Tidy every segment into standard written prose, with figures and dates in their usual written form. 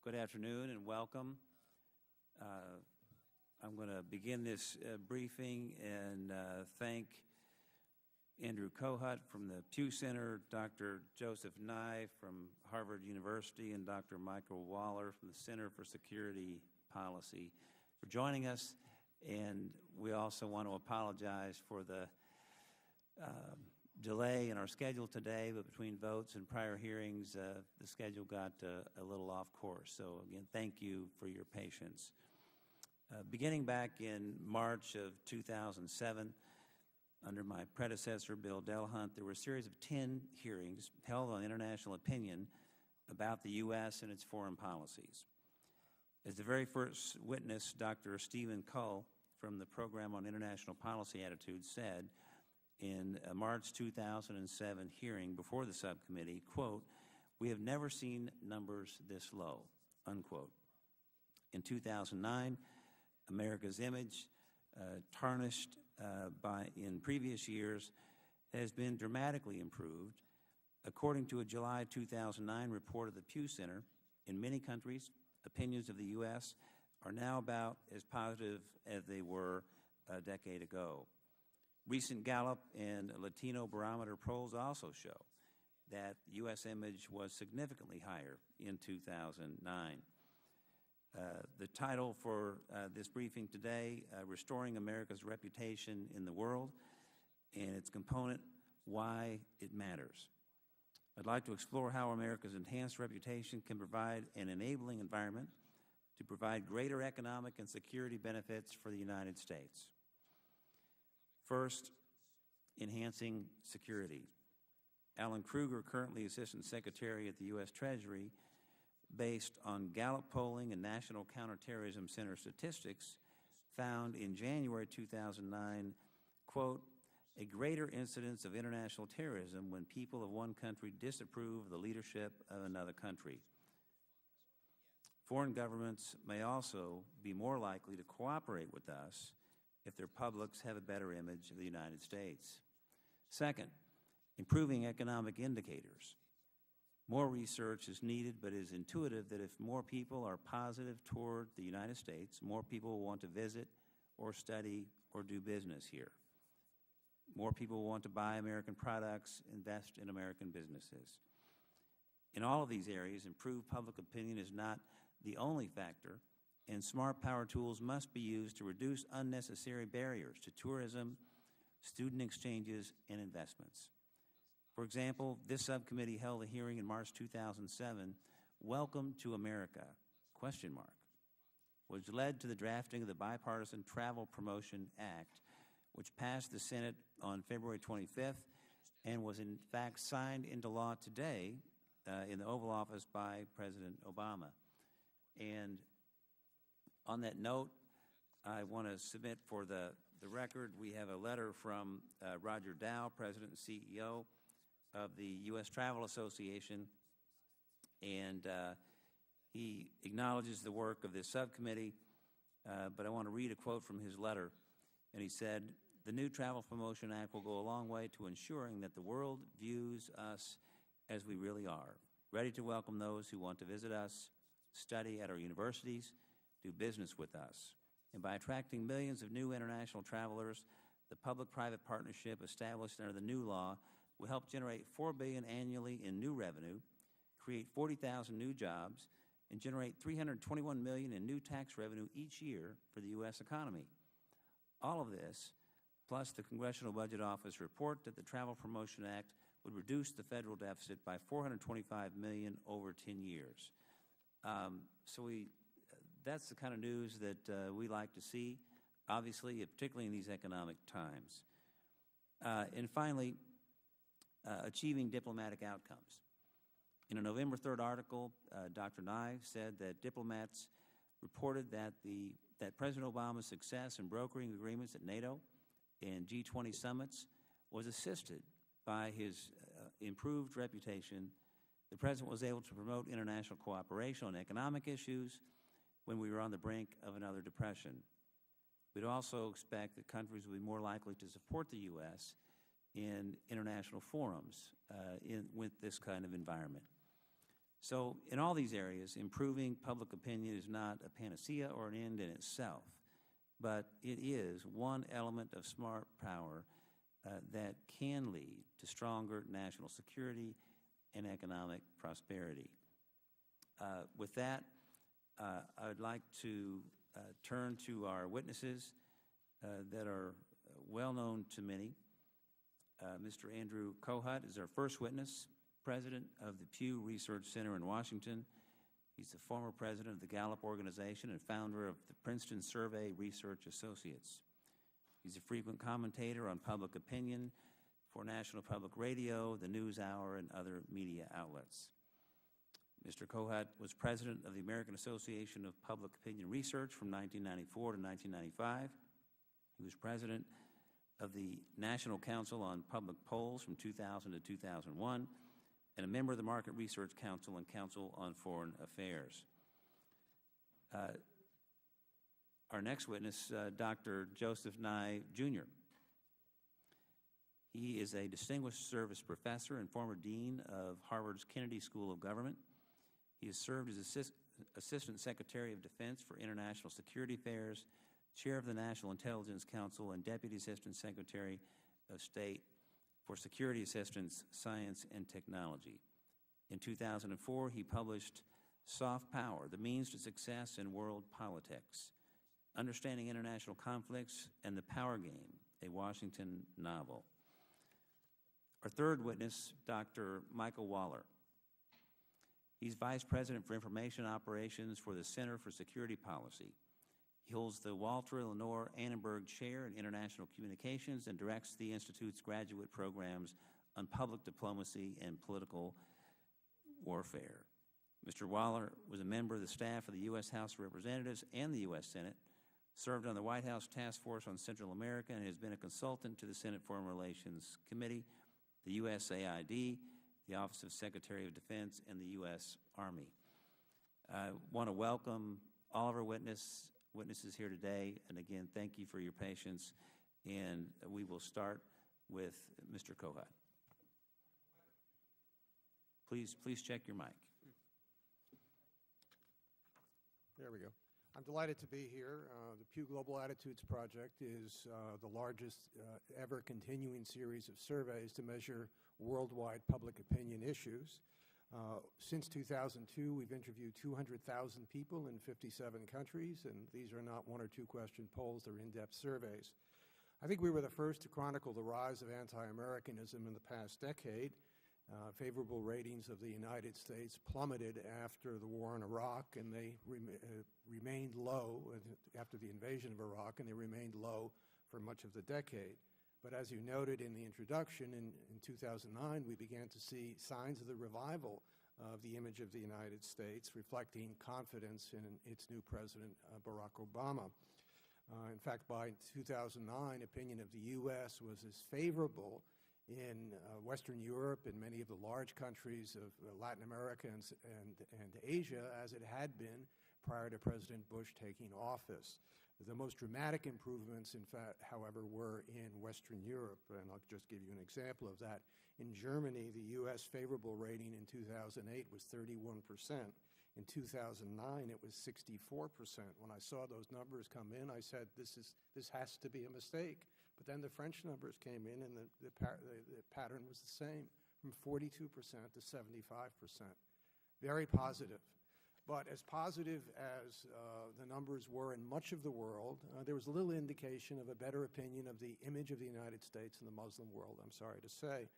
Good afternoon and welcome. I'm going to begin this briefing and thank Andrew Kohut from the Pew Center, Dr. Joseph Nye from Harvard University, and Dr. Michael Waller from the Center for Security Policy for joining us. And we also want to apologize for the delay in our schedule today, but between votes and prior hearings, the schedule got a little off course. So again, thank you for your patience. Beginning back in March of 2007, under my predecessor, Bill Delahunt, there were a series of 10 hearings held on international opinion about the U.S. and its foreign policies. As the very first witness, Dr. Stephen Cull from the Program on International Policy Attitudes said in a March 2007 hearing before the subcommittee, quote, "We have never seen numbers this low," unquote. In 2009, America's image, tarnished in previous years, has been dramatically improved. According to a July 2009 report of the Pew Center, in many countries, opinions of the U.S. are now about as positive as they were a decade ago. Recent Gallup and Latino Barometer polls also show that the U.S. image was significantly higher in 2009. The title for this briefing today, Restoring America's Reputation in the World, and its component, Why It Matters. I'd like to explore how America's enhanced reputation can provide an enabling environment to provide greater economic and security benefits for the United States. First, enhancing security. Alan Kruger, currently Assistant Secretary at the U.S. Treasury, based on Gallup polling and National Counterterrorism Center statistics, found in January 2009, quote, "a greater incidence of international terrorism when people of one country disapprove of the leadership of another country. Foreign governments may also be more likely to cooperate with us if their publics have a better image of the United States." Second, improving economic indicators. More research is needed, but it is intuitive that if more people are positive toward the United States, more people will want to visit or study or do business here. More people will want to buy American products, invest in American businesses. In all of these areas, improved public opinion is not the only factor, and smart power tools must be used to reduce unnecessary barriers to tourism, student exchanges, and investments. For example, this subcommittee held a hearing in March 2007, Welcome to America, ? Which led to the drafting of the Bipartisan Travel Promotion Act, which passed the Senate on February 25th and was in fact signed into law today in the Oval Office by President Obama. And on that note, I want to submit for the record, we have a letter from Roger Dow, President and CEO of the U.S. Travel Association, and he acknowledges the work of this subcommittee, but I want to read a quote from his letter. And he said, "The new Travel Promotion Act will go a long way to ensuring that the world views us as we really are, ready to welcome those who want to visit us, study at our universities, do business with us. And by attracting millions of new international travelers, the public-private partnership established under the new law will help generate $4 billion annually in new revenue, create 40,000 new jobs, and generate $321 million in new tax revenue each year for the U.S. economy. All of this, plus the Congressional Budget Office report that the Travel Promotion Act would reduce the federal deficit by $425 million over 10 years. That's the kind of news that we like to see, obviously, particularly in these economic times. And finally, achieving diplomatic outcomes. In a November 3rd article, Dr. Nye said that diplomats reported that President Obama's success in brokering agreements at NATO and G20 summits was assisted by his improved reputation. The President was able to promote international cooperation on economic issues when we were on the brink of another depression. We'd also expect that countries will be more likely to support the U.S. in international forums with this kind of environment. So in all these areas, improving public opinion is not a panacea or an end in itself, but it is one element of smart power that can lead to stronger national security and economic prosperity. With that, I would like to turn to our witnesses that are well known to many. Mr. Andrew Kohut is our first witness, president of the Pew Research Center in Washington. He's the former president of the Gallup organization and founder of the Princeton Survey Research Associates. He's a frequent commentator on public opinion for National Public Radio, the NewsHour, and other media outlets. Mr. Kohut was president of the American Association of Public Opinion Research from 1994 to 1995. He was president of the National Council on Public Polls from 2000 to 2001, and a member of the Market Research Council and Council on Foreign Affairs. Our next witness, Dr. Joseph Nye, Jr. He is a distinguished service professor and former dean of Harvard's Kennedy School of Government. He has served as Assistant Secretary of Defense for International Security Affairs, Chair of the National Intelligence Council, and Deputy Assistant Secretary of State for Security Assistance, Science, and Technology. In 2004, he published Soft Power, The Means to Success in World Politics, Understanding International Conflicts and the Power Game, a Washington novel. Our third witness, Dr. Michael Waller. He's Vice President for Information Operations for the Center for Security Policy. He holds the Walter Eleanor Annenberg Chair in International Communications and directs the Institute's graduate programs on public diplomacy and political warfare. Mr. Waller was a member of the staff of the U.S. House of Representatives and the U.S. Senate, served on the White House Task Force on Central America, and has been a consultant to the Senate Foreign Relations Committee, the USAID, the Office of Secretary of Defense, and the U.S. Army. I want to welcome all of our witnesses here today, and again, thank you for your patience, and we will start with Mr. Kohut. Please check your mic. There we go. I'm delighted to be here. The Pew Global Attitudes Project is the largest ever continuing series of surveys to measure worldwide public opinion issues. Since 2002, we've interviewed 200,000 people in 57 countries, and these are not one or two question polls, they're in-depth surveys. I think we were the first to chronicle the rise of anti-Americanism in the past decade. Favorable ratings of the United States plummeted after the war in Iraq, and they remained low after the invasion of Iraq, and they remained low for much of the decade. But as you noted in the introduction, in 2009, we began to see signs of the revival of the image of the United States, reflecting confidence in its new president, Barack Obama. In fact, by 2009, opinion of the U.S. was as favorable in Western Europe and many of the large countries of Latin America and Asia as it had been prior to President Bush taking office. The most dramatic improvements, in fact, however, were in Western Europe, and I'll just give you an example of that. In Germany, the U.S. favorable rating in 2008 was 31%. In 2009, it was 64%. When I saw those numbers come in, I said, this has to be a mistake. But then the French numbers came in, and the pattern was the same, from 42% to 75%. Very positive. But as positive as the numbers were in much of the world, there was little indication of a better opinion of the image of the United States in the Muslim world, I'm sorry to say.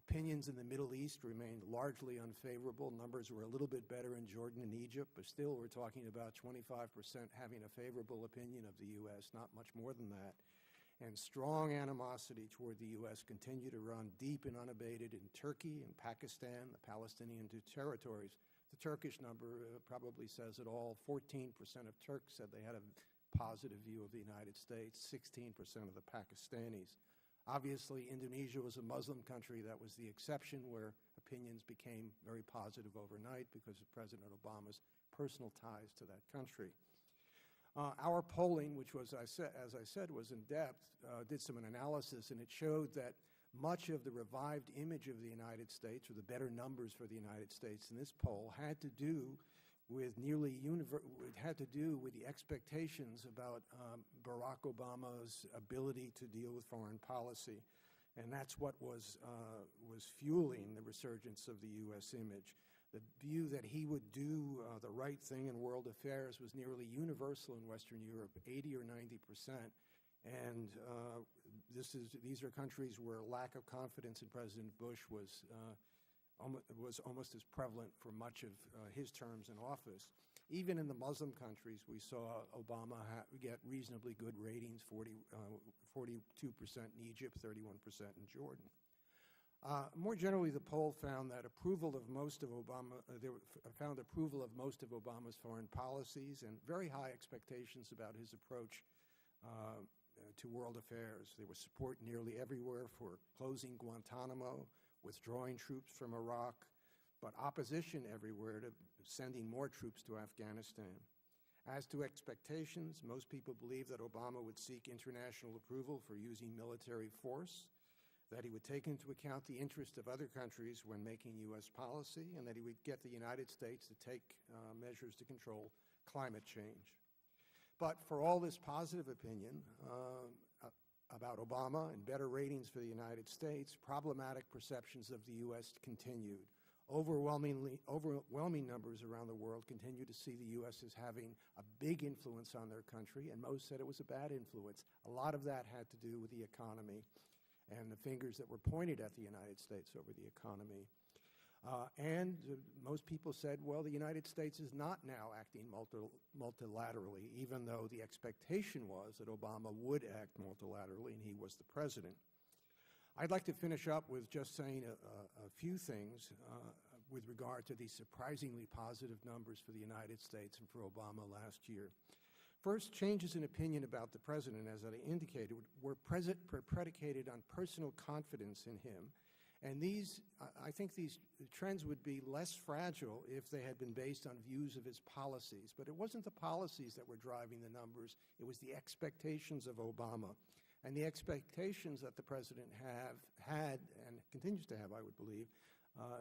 Opinions in the Middle East remained largely unfavorable. Numbers were a little bit better in Jordan and Egypt, but still we're talking about 25% having a favorable opinion of the U.S., not much more than that. And strong animosity toward the U.S. continued to run deep and unabated in Turkey and Pakistan, the Palestinian territories. The Turkish number probably says it all. 14% of Turks said they had a positive view of the United States, 16% of the Pakistanis. Obviously, Indonesia was a Muslim country. That was the exception, where opinions became very positive overnight because of President Obama's personal ties to that country. Our polling, which was, as I said, was in depth, did some analysis, and it showed that Much of the revived image of the United States, or the better numbers for the United States in this poll, had to do with the expectations about Barack Obama's ability to deal with foreign policy, and that's what was fueling the resurgence of the U.S. image. The view that he would do the right thing in world affairs was nearly universal in Western Europe, 80 or 90%. And these are countries where lack of confidence in President Bush was almost as prevalent for much of his terms in office. Even in the Muslim countries, we saw Obama get reasonably good ratings, 42% in Egypt, 31% in Jordan. More generally, the poll found that approval of most of Obama's foreign policies and very high expectations about his approach to world affairs. There was support nearly everywhere for closing Guantanamo, withdrawing troops from Iraq, but opposition everywhere to sending more troops to Afghanistan. As to expectations, most people believe that Obama would seek international approval for using military force, that he would take into account the interest of other countries when making U.S. policy, and that he would get the United States to take measures to control climate change. But for all this positive opinion about Obama and better ratings for the United States, problematic perceptions of the U.S. continued. Overwhelming numbers around the world continue to see the U.S. as having a big influence on their country, and most said it was a bad influence. A lot of that had to do with the economy and the fingers that were pointed at the United States over the economy. Most people said, well, the United States is not now acting multilaterally, even though the expectation was that Obama would act multilaterally, and he was the president. I'd like to finish up with just saying a few things with regard to these surprisingly positive numbers for the United States and for Obama last year. First, changes in opinion about the president, as I indicated, were predicated on personal confidence in him. And I think these trends would be less fragile if they had been based on views of his policies. But it wasn't the policies that were driving the numbers. It was the expectations of Obama. And the expectations that the president had and continues to have, I would believe,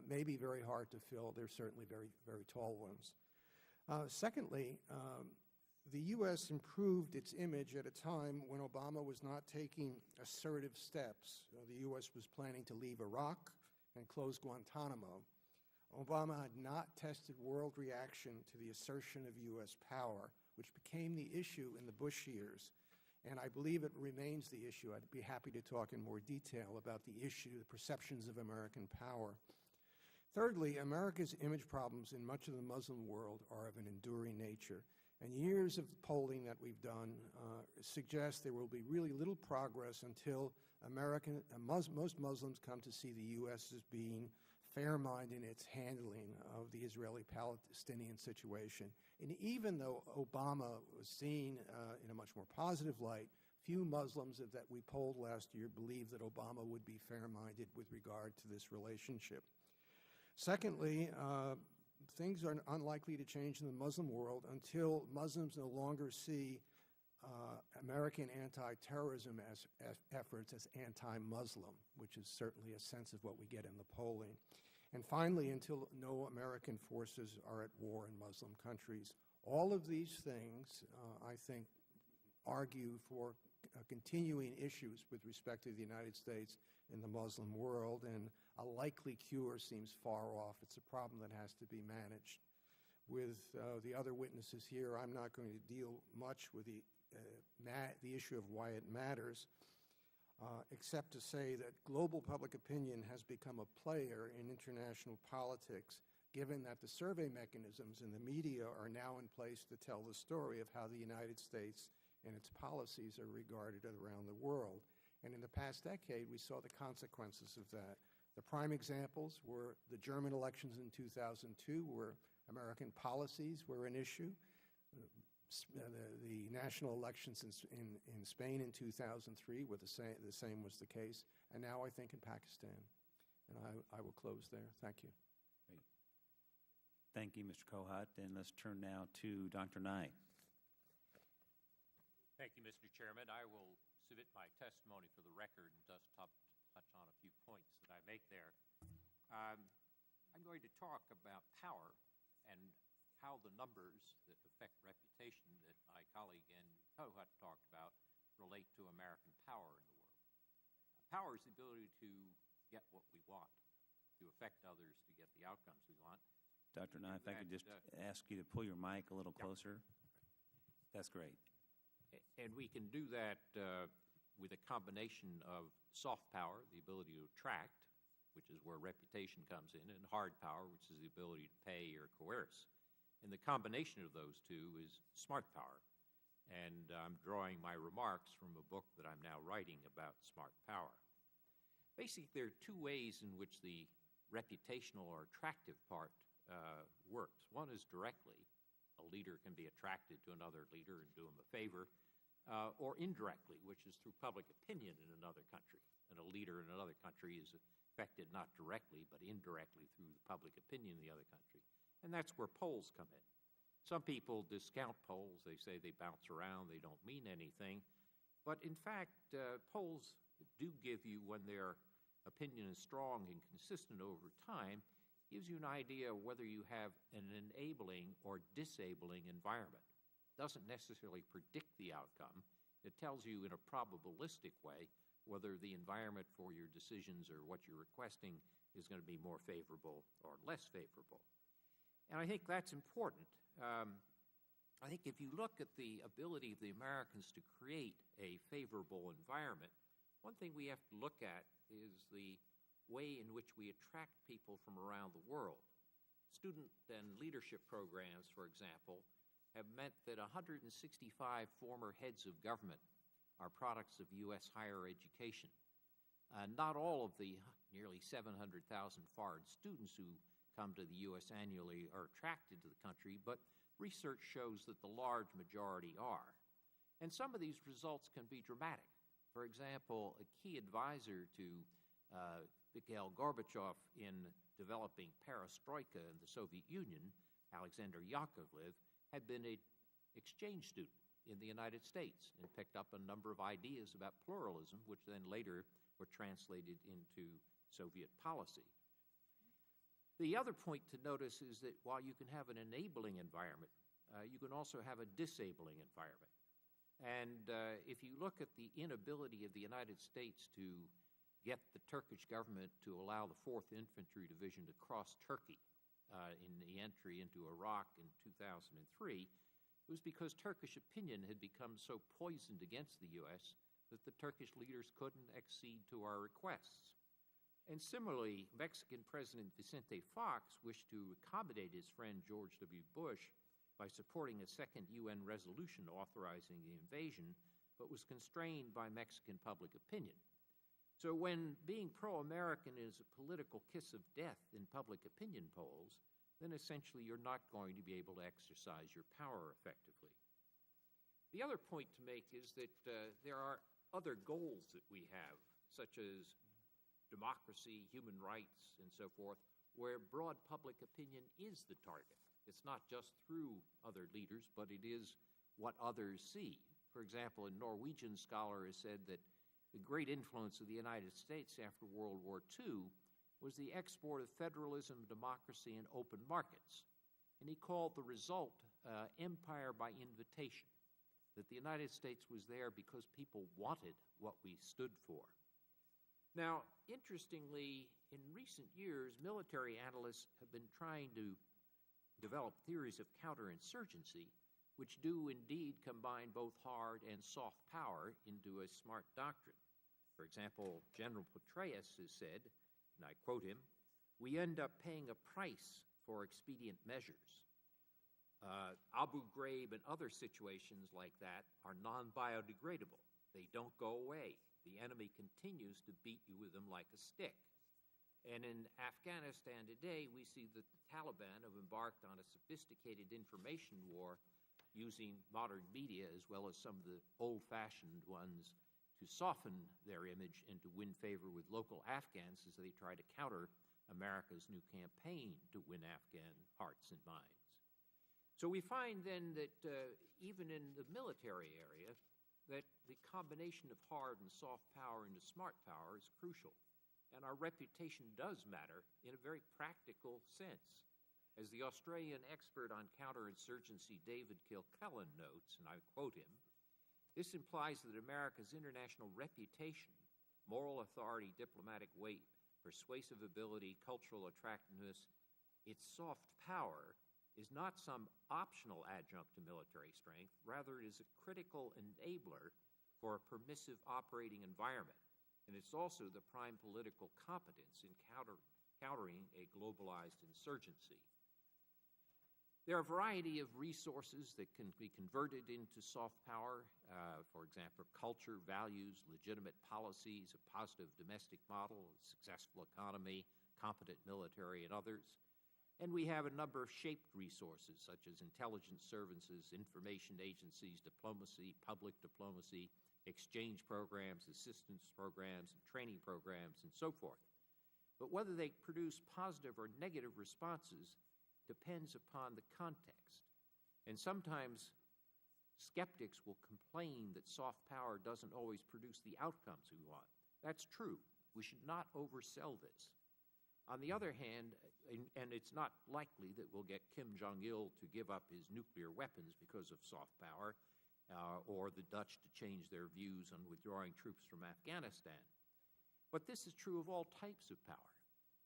may be very hard to fill. They're certainly very, very tall ones. Secondly, the U.S. improved its image at a time when Obama was not taking assertive steps. The U.S. was planning to leave Iraq and close Guantanamo. Obama had not tested world reaction to the assertion of U.S. power, which became the issue in the Bush years. And I believe it remains the issue. I'd be happy to talk in more detail about the issue, the perceptions of American power. Thirdly, America's image problems in much of the Muslim world are of an enduring nature. And years of polling that we've done suggest there will be really little progress until most Muslims come to see the U.S. as being fair-minded in its handling of the Israeli-Palestinian situation. And even though Obama was seen in a much more positive light, few Muslims that we polled last year believed that Obama would be fair-minded with regard to this relationship. Secondly, things are unlikely to change in the Muslim world until Muslims no longer see American anti-terrorism efforts as anti-Muslim, which is certainly a sense of what we get in the polling. And finally, until no American forces are at war in Muslim countries. All of these things, I think, argue for continuing issues with respect to the United States in the Muslim world, and a likely cure seems far off. It's a problem that has to be managed. With the other witnesses here, I'm not going to deal much with the issue of why it matters, except to say that global public opinion has become a player in international politics, given that the survey mechanisms in the media are now in place to tell the story of how the United States and its policies are regarded around the world. And in the past decade, we saw the consequences of that. The prime examples were the German elections in 2002, where American policies were an issue. The national elections in Spain in 2003 were the same was the case, and now I think in Pakistan. And I will close there. Thank you. Great. Thank you, Mr. Kohut. And let's turn now to Dr. Knight. Thank you, Mr. Chairman. I will submit my testimony for the record and thus touch on a few points that I make there. I'm going to talk about power and how the numbers that affect reputation that my colleague in Kohut talked about relate to American power in the world. Power is the ability to get what we want, to affect others, to get the outcomes we want. Dr. Nye, if I could just ask you to pull your mic a little closer. That's great. And we can do that with a combination of soft power, the ability to attract, which is where reputation comes in, and hard power, which is the ability to pay or coerce. And the combination of those two is smart power. And I'm drawing my remarks from a book that I'm now writing about smart power. Basically, there are two ways in which the reputational or attractive part works. One is directly. A leader can be attracted to another leader and do him a favor, or indirectly, which is through public opinion in another country. And a leader in another country is affected not directly, but indirectly through the public opinion in the other country. And that's where polls come in. Some people discount polls. They say they bounce around, they don't mean anything. But in fact, polls do give you, when their opinion is strong and consistent over time, gives you an idea of whether you have an enabling or disabling environment. It doesn't necessarily predict the outcome. It tells you in a probabilistic way whether the environment for your decisions or what you're requesting is going to be more favorable or less favorable. And I think that's important. I think if you look at the ability of the Americans to create a favorable environment, one thing we have to look at is the way in which we attract people from around the world. Student and leadership programs, for example, have meant that 165 former heads of government are products of U.S. higher education. Not all of the nearly 700,000 foreign students who come to the U.S. annually are attracted to the country, but research shows that the large majority are. And some of these results can be dramatic. For example, a key advisor to Mikhail Gorbachev in developing perestroika in the Soviet Union, Alexander Yakovlev, had been an exchange student in the United States and picked up a number of ideas about pluralism, which then later were translated into Soviet policy. The other point to notice is that while you can have an enabling environment, you can also have a disabling environment. And if you look at the inability of the United States to get the Turkish government to allow the 4th Infantry Division to cross Turkey in the entry into Iraq in 2003, it was because Turkish opinion had become so poisoned against the U.S. that the Turkish leaders couldn't accede to our requests. And similarly, Mexican President Vicente Fox wished to accommodate his friend George W. Bush by supporting a second UN resolution authorizing the invasion, but was constrained by Mexican public opinion. So when being pro-American is a political kiss of death in public opinion polls, then essentially you're not going to be able to exercise your power effectively. The other point to make is that there are other goals that we have, such as democracy, human rights, and so forth, where broad public opinion is the target. It's not just through other leaders, but it is what others see. For example, a Norwegian scholar has said that the great influence of the United States after World War II was the export of federalism, democracy, and open markets. And he called the result empire by invitation, that the United States was there because people wanted what we stood for. Now, interestingly, in recent years, military analysts have been trying to develop theories of counterinsurgency, which do indeed combine both hard and soft power into a smart doctrine. For example, General Petraeus has said, and I quote him, "We end up paying a price for expedient measures. Abu Ghraib and other situations like that are non-biodegradable. They don't go away. The enemy continues to beat you with them like a stick." And in Afghanistan today, we see that the Taliban have embarked on a sophisticated information war using modern media as well as some of the old-fashioned ones to soften their image and to win favor with local Afghans as they try to counter America's new campaign to win Afghan hearts and minds. So we find then that even in the military area, that the combination of hard and soft power into smart power is crucial, and our reputation does matter in a very practical sense. As the Australian expert on counterinsurgency David Kilcullen notes, and I quote him, "This implies that America's international reputation, moral authority, diplomatic weight, persuasive ability, cultural attractiveness, its soft power, is not some optional adjunct to military strength. Rather, it is a critical enabler for a permissive operating environment, and it's also the prime political competence in countering a globalized insurgency." There are a variety of resources that can be converted into soft power, for example, culture, values, legitimate policies, a positive domestic model, a successful economy, competent military, and others. And we have a number of shaped resources, such as intelligence services, information agencies, diplomacy, public diplomacy, exchange programs, assistance programs, and training programs, and so forth. But whether they produce positive or negative responses depends upon the context. And sometimes skeptics will complain that soft power doesn't always produce the outcomes we want. That's true. We should not oversell this. On the other hand, and it's not likely that we'll get Kim Jong-il to give up his nuclear weapons because of soft power, or the Dutch to change their views on withdrawing troops from Afghanistan. But this is true of all types of power.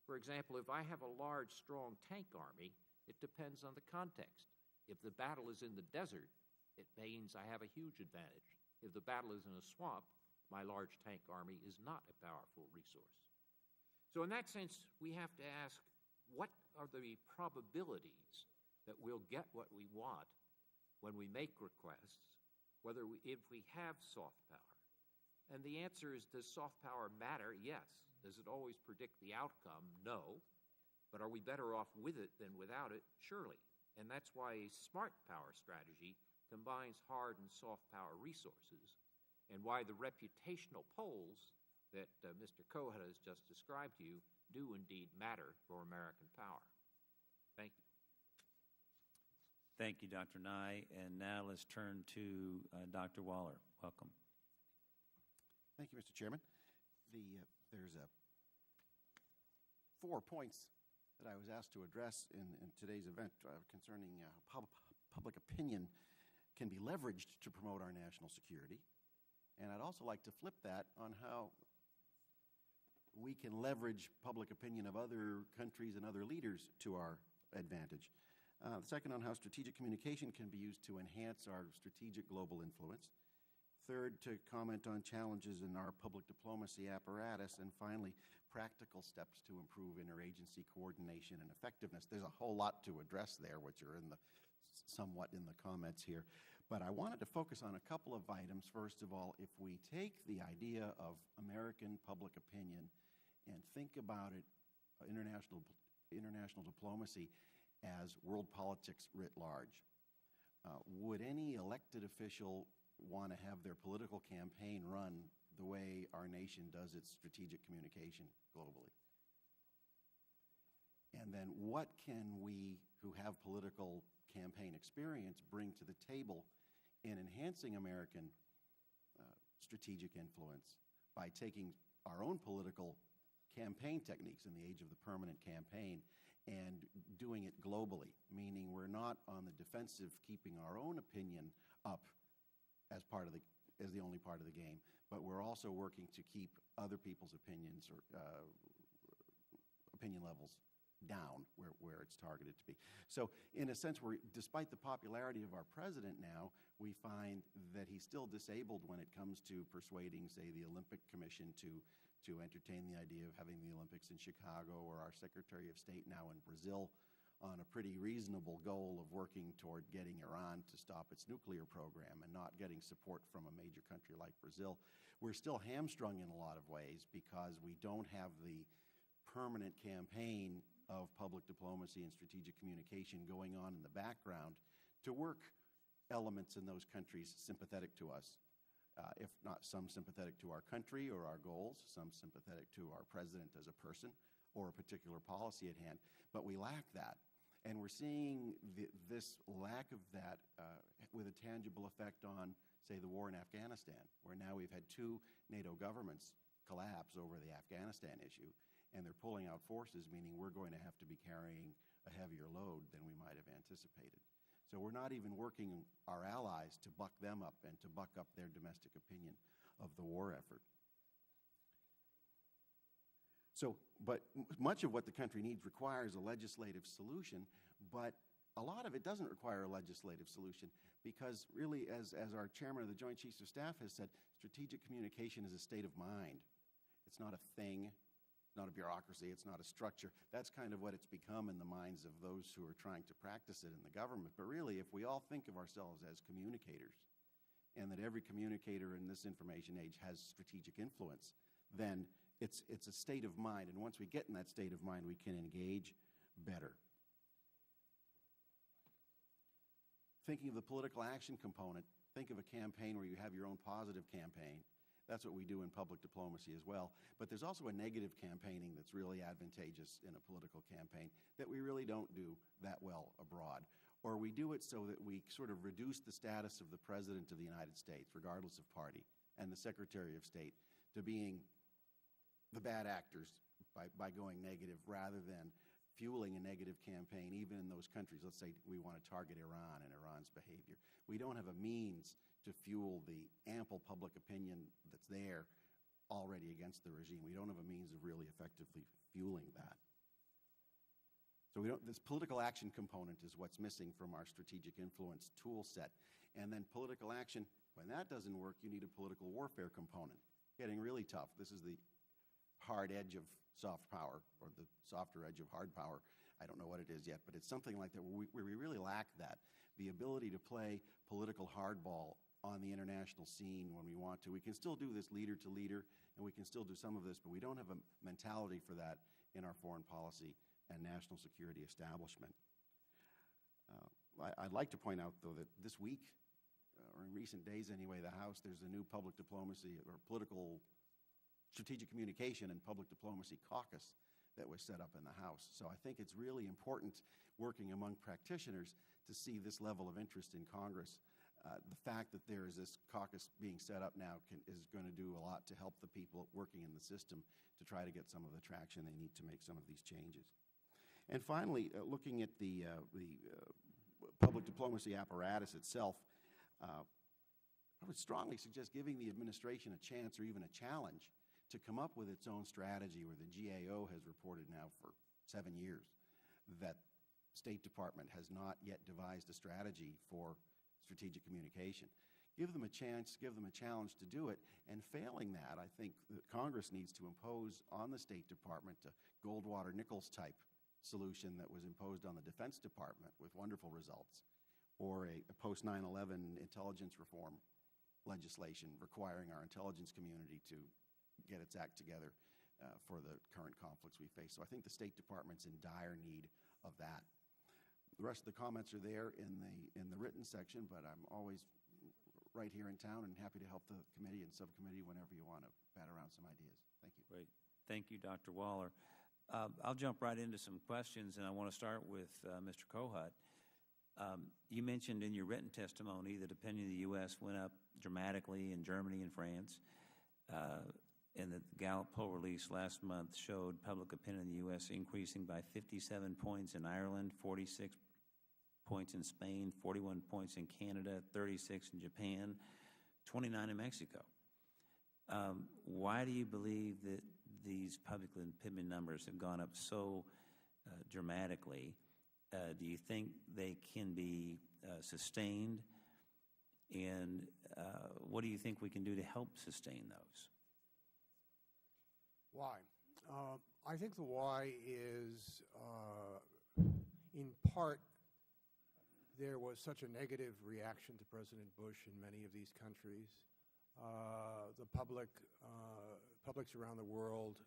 For example, if I have a large, strong tank army, it depends on the context. If the battle is in the desert, it means I have a huge advantage. If the battle is in a swamp, my large tank army is not a powerful resource. So in that sense, we have to ask, what are the probabilities that we'll get what we want when we make requests, if we have soft power? And the answer is, does soft power matter? Yes. Does it always predict the outcome? No. But are we better off with it than without it? Surely. And that's why a smart power strategy combines hard and soft power resources, and why the reputational polls that Mr. Kohut has just described to you do indeed matter for American power. Thank you. Thank you, Dr. Nye. And now let's turn to Dr. Waller. Welcome. Thank you, Mr. Chairman. There's 4 points that I was asked to address in today's event concerning how public opinion can be leveraged to promote our national security. And I'd also like to flip that on how we can leverage public opinion of other countries and other leaders to our advantage. Second, on how strategic communication can be used to enhance our strategic global influence. Third, to comment on challenges in our public diplomacy apparatus. And finally, practical steps to improve interagency coordination and effectiveness. There's a whole lot to address there, which are somewhat in the comments here. But I wanted to focus on a couple of items. First of all, if we take the idea of American public opinion and think about it, international diplomacy, as world politics writ large, would any elected official want to have their political campaign run the way our nation does its strategic communication globally? And then what can we, who have political campaign experience, bring to the table in enhancing American strategic influence by taking our own political campaign techniques in the age of the permanent campaign and doing it globally, meaning we're not on the defensive keeping our own opinion up as the only part of the game, but we're also working to keep other people's opinions or opinion levels down where it's targeted to be. So in a sense, despite the popularity of our president now, we find that he's still disabled when it comes to persuading, say, the Olympic Commission to entertain the idea of having the Olympics in Chicago, or our Secretary of State now in Brazil on a pretty reasonable goal of working toward getting Iran to stop its nuclear program and not getting support from a major country like Brazil. We're still hamstrung in a lot of ways because we don't have the permanent campaign of public diplomacy and strategic communication going on in the background to work elements in those countries sympathetic to us. If not some sympathetic to our country or our goals, some sympathetic to our president as a person or a particular policy at hand. But we lack that. And we're seeing this lack of that with a tangible effect on, say, the war in Afghanistan, where now we've had 2 NATO governments collapse over the Afghanistan issue, and they're pulling out forces, meaning we're going to have to be carrying a heavier load than we might have anticipated. So we're not even working our allies to buck them up and to buck up their domestic opinion of the war effort. So, but much of what the country needs requires a legislative solution, but a lot of it doesn't require a legislative solution because really, as our chairman of the Joint Chiefs of Staff has said, strategic communication is a state of mind. It's not a thing, it's not a bureaucracy, it's not a structure. That's kind of what it's become in the minds of those who are trying to practice it in the government. But really, if we all think of ourselves as communicators, and that every communicator in this information age has strategic influence, then it's a state of mind, and once we get in that state of mind, we can engage better. Thinking of the political action component, think of a campaign where you have your own positive campaign. That's what we do in public diplomacy as well. But there's also a negative campaigning that's really advantageous in a political campaign that we really don't do that well abroad. Or we do it so that we sort of reduce the status of the President of the United States, regardless of party, and the Secretary of State to being the bad actors by going negative rather than fueling a negative campaign, even in those countries. Let's say we want to target Iran and Iran's behavior. We don't have a means to fuel the ample public opinion that's there already against the regime. We don't have a means of really effectively fueling that. So this political action component is what's missing from our strategic influence tool set. And then political action, when that doesn't work, you need a political warfare component. Getting really tough. This is the hard edge of soft power, or the softer edge of hard power. I don't know what it is yet, but it's something like that where we really lack that. The ability to play political hardball on the international scene when we want to. We can still do this leader to leader, and we can still do some of this, but we don't have a mentality for that in our foreign policy and national security establishment. I'd like to point out, though, that this week, or in recent days anyway, the House, there's a new public diplomacy or political strategic communication and public diplomacy caucus that was set up in the House. So I think it's really important working among practitioners to see this level of interest in Congress. The fact that there is this caucus being set up now is going to do a lot to help the people working in the system to try to get some of the traction they need to make some of these changes. And finally, looking at the public diplomacy apparatus itself, I would strongly suggest giving the administration a chance or even a challenge to come up with its own strategy, where the GAO has reported now for 7 years that State Department has not yet devised a strategy for strategic communication. Give them a chance, give them a challenge to do it, and failing that, I think that Congress needs to impose on the State Department a Goldwater-Nichols type solution that was imposed on the Defense Department with wonderful results, or a post-9/11 intelligence reform legislation requiring our intelligence community to get its act together for the current conflicts we face. So I think the State Department's in dire need of that. The rest of the comments are there in the written section, but I'm always right here in town and happy to help the committee and subcommittee whenever you want to bat around some ideas. Thank you. Great. Thank you, Dr. Waller. I'll jump right into some questions, and I want to start with Mr. Kohut. You mentioned in your written testimony that opinion of the U.S. went up dramatically in Germany and France, and that the Gallup poll release last month showed public opinion in the U.S. increasing by 57 points in Ireland, 46 points in Spain, 41 points in Canada, 36 in Japan, 29 in Mexico. Why do you believe that these public opinion numbers have gone up so dramatically? Do you think they can be sustained? And what do you think we can do to help sustain those? Why? I think the why is, in part, there was such a negative reaction to President Bush in many of these countries. The publics around the world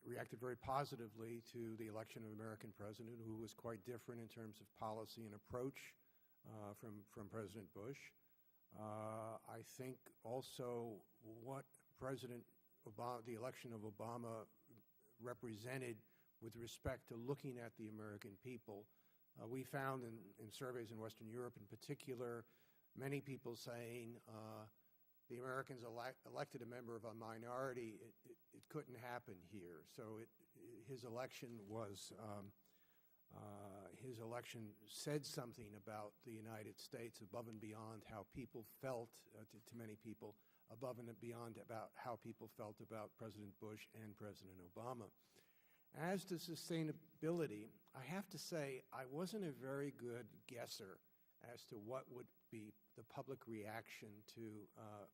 reacted very positively to the election of an American president who was quite different in terms of policy and approach from President Bush. I think also what the election of Obama represented with respect to looking at the American people. We found in surveys in Western Europe in particular, many people saying the Americans elected a member of a minority. It couldn't happen here. So his election said something about the United States above and beyond how people felt, to many people, above and beyond about how people felt about President Bush and President Obama. As to sustainability, I have to say I wasn't a very good guesser as to what would be the public reaction to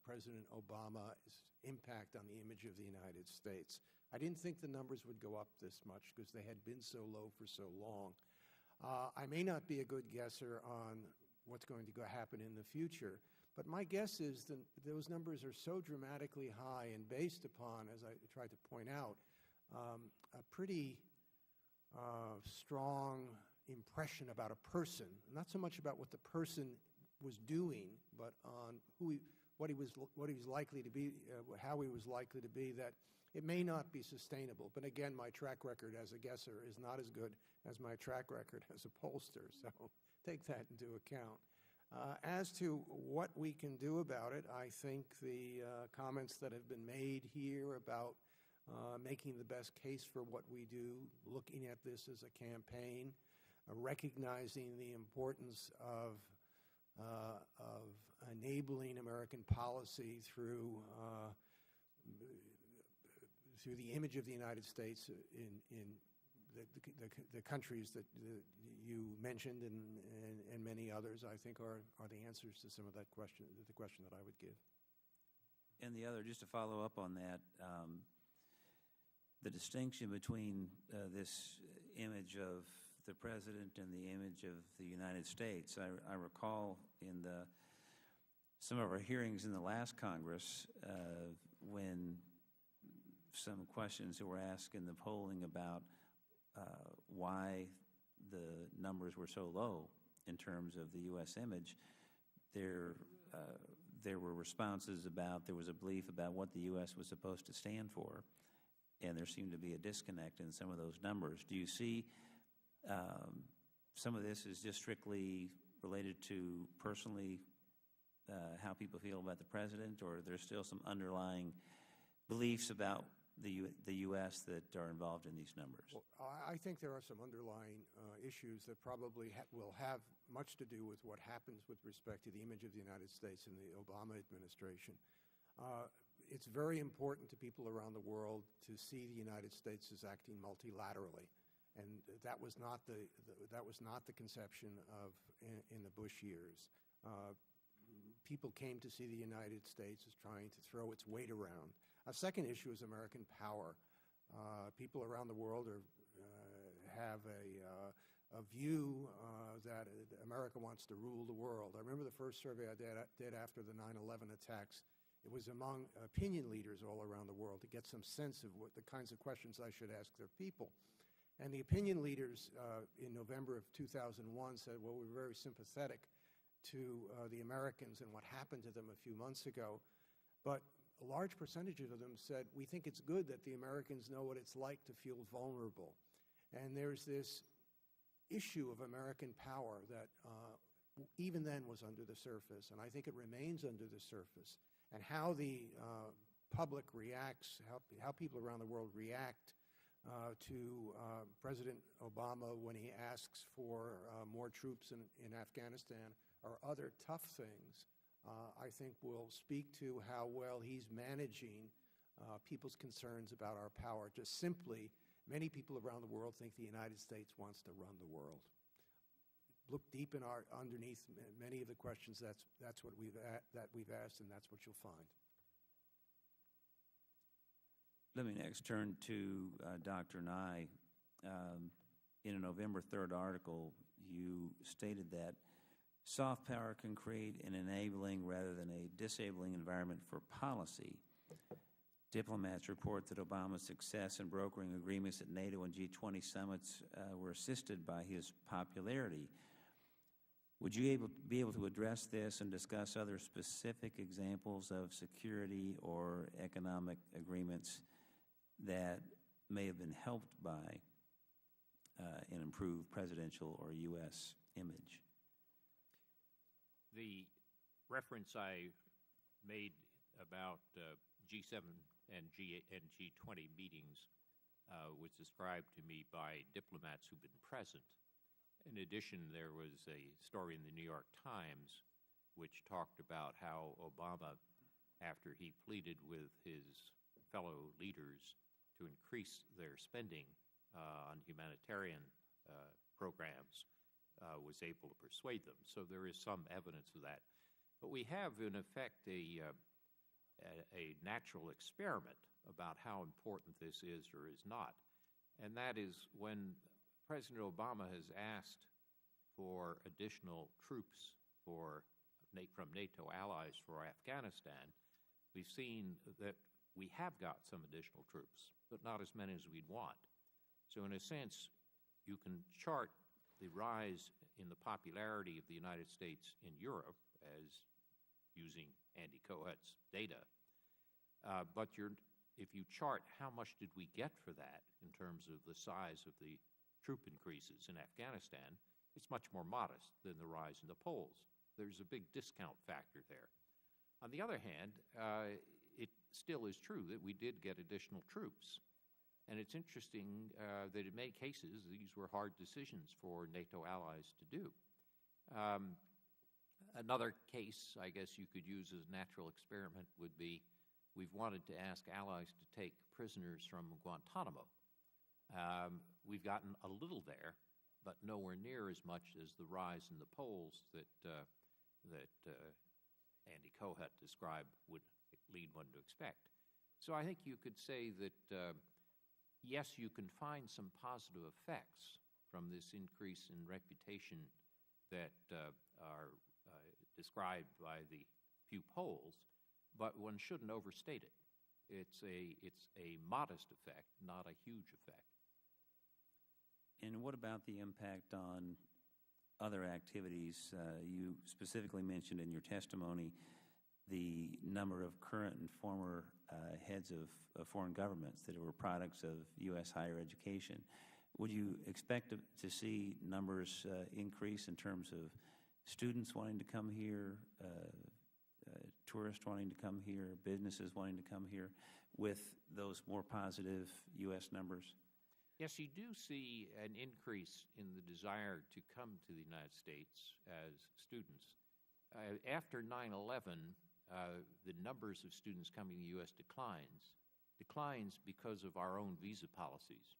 President Obama's impact on the image of the United States. I didn't think the numbers would go up this much because they had been so low for so long. I may not be a good guesser on what's going to happen in the future, but my guess is that those numbers are so dramatically high and based upon, as I tried to point out, a pretty strong impression about a person, not so much about what the person was doing, but on what he was likely to be, how he was likely to be, that it may not be sustainable. But again, my track record as a guesser is not as good as my track record as a pollster, so take that into account. As to what we can do about it, I think the comments that have been made here about making the best case for what we do, looking at this as a campaign, recognizing the importance of enabling American policy through the image of the United States in the countries that you mentioned and many others, I think are the answers to some of that question, the question that I would give. And the other, just to follow up on that, the distinction between this image of the president and the image of the United States. I recall in some of our hearings in the last Congress when some questions were asked in the polling about why the numbers were so low in terms of the U.S. image, there were responses about, there was a belief about what the U.S. was supposed to stand for, and there seemed to be a disconnect in some of those numbers. Do you see some of this is just strictly related to personally how people feel about the president, or there's still some underlying beliefs about the U.S. that are involved in these numbers? Well, I think there are some underlying issues that probably will have much to do with what happens with respect to the image of the United States in the Obama administration. It's very important to people around the world to see the United States as acting multilaterally, and that was not the conception of in the Bush years. People came to see the United States as trying to throw its weight around. A second issue is American power. People around the world have a view that America wants to rule the world. I remember the first survey I did after the 9/11 attacks. It was among opinion leaders all around the world to get some sense of what the kinds of questions I should ask their people. And the opinion leaders in November of 2001 said, well, we're very sympathetic to the Americans and what happened to them a few months ago. But a large percentage of them said, we think it's good that the Americans know what it's like to feel vulnerable. And there's this issue of American power that even then was under the surface, and I think it remains under the surface. And how the public reacts, how people around the world react to President Obama when he asks for more troops in Afghanistan or other tough things, I think will speak to how well he's managing people's concerns about our power. Just simply, many people around the world think the United States wants to run the world. Look deep in underneath many of the questions. That's what we've asked, and that's what you'll find. Let me next turn to Dr. Nye. In a November 3rd article, you stated that soft power can create an enabling rather than a disabling environment for policy. Diplomats report that Obama's success in brokering agreements at NATO and G20 summits were assisted by his popularity. Would you be able to address this and discuss other specific examples of security or economic agreements that may have been helped by an improved presidential or U.S. image? The reference I made about G7 and G20 meetings was described to me by diplomats who've been present. In addition, there was a story in the New York Times which talked about how Obama, after he pleaded with his fellow leaders to increase their spending on humanitarian programs, was able to persuade them. So there is some evidence of that. But we have, in effect, a natural experiment about how important this is or is not. And that is when President Obama has asked for additional troops from NATO allies for Afghanistan, we've seen that we have got some additional troops, but not as many as we'd want. So in a sense, you can chart the rise in the popularity of the United States in Europe as using Andy Kohut's data. But if you chart how much did we get for that in terms of the size of the troop increases in Afghanistan, it's much more modest than the rise in the polls. There's a big discount factor there. On the other hand, it still is true that we did get additional troops. And it's interesting that in many cases, these were hard decisions for NATO allies to do. Another case, I guess you could use as a natural experiment, would be we've wanted to ask allies to take prisoners from Guantanamo. We've gotten a little there, but nowhere near as much as the rise in the polls that Andy Kohut described would lead one to expect. So I think you could say that, yes, you can find some positive effects from this increase in reputation that are described by the Pew polls, but one shouldn't overstate it. It's a modest effect, not a huge effect. And what about the impact on other activities? You specifically mentioned in your testimony the number of current and former heads of foreign governments that were products of U.S. higher education. Would you expect to see numbers increase in terms of students wanting to come here, tourists wanting to come here, businesses wanting to come here with those more positive U.S. numbers? Yes, you do see an increase in the desire to come to the United States as students. After 9/11, the numbers of students coming to the U.S. declines because of our own visa policies.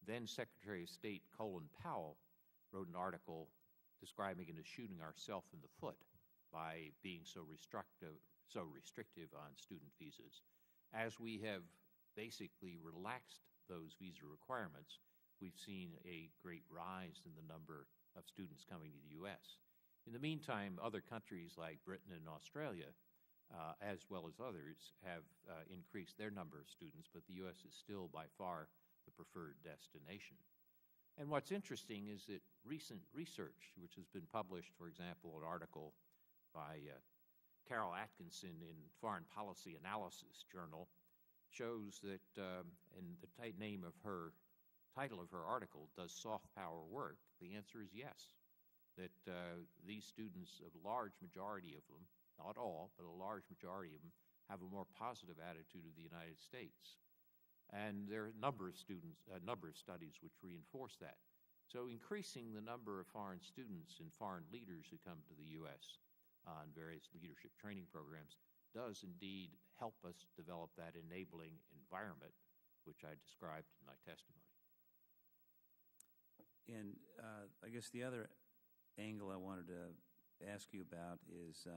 Then Secretary of State Colin Powell wrote an article describing it as shooting ourselves in the foot by being so restrictive on student visas. As we have basically relaxed those visa requirements, we've seen a great rise in the number of students coming to the U.S. In the meantime, other countries like Britain and Australia, as well as others, have increased their number of students, but the U.S. is still by far the preferred destination. And what's interesting is that recent research, which has been published, for example, an article by Carol Atkinson in Foreign Policy Analysis Journal, shows that, and the title of her article, does soft power work? The answer is yes, that these students, a large majority of them, not all, but a large majority of them, have a more positive attitude of the United States. And there are a number of studies which reinforce that. So increasing the number of foreign students and foreign leaders who come to the U.S. on various leadership training programs does indeed help us develop that enabling environment, which I described in my testimony. And I guess the other angle I wanted to ask you about is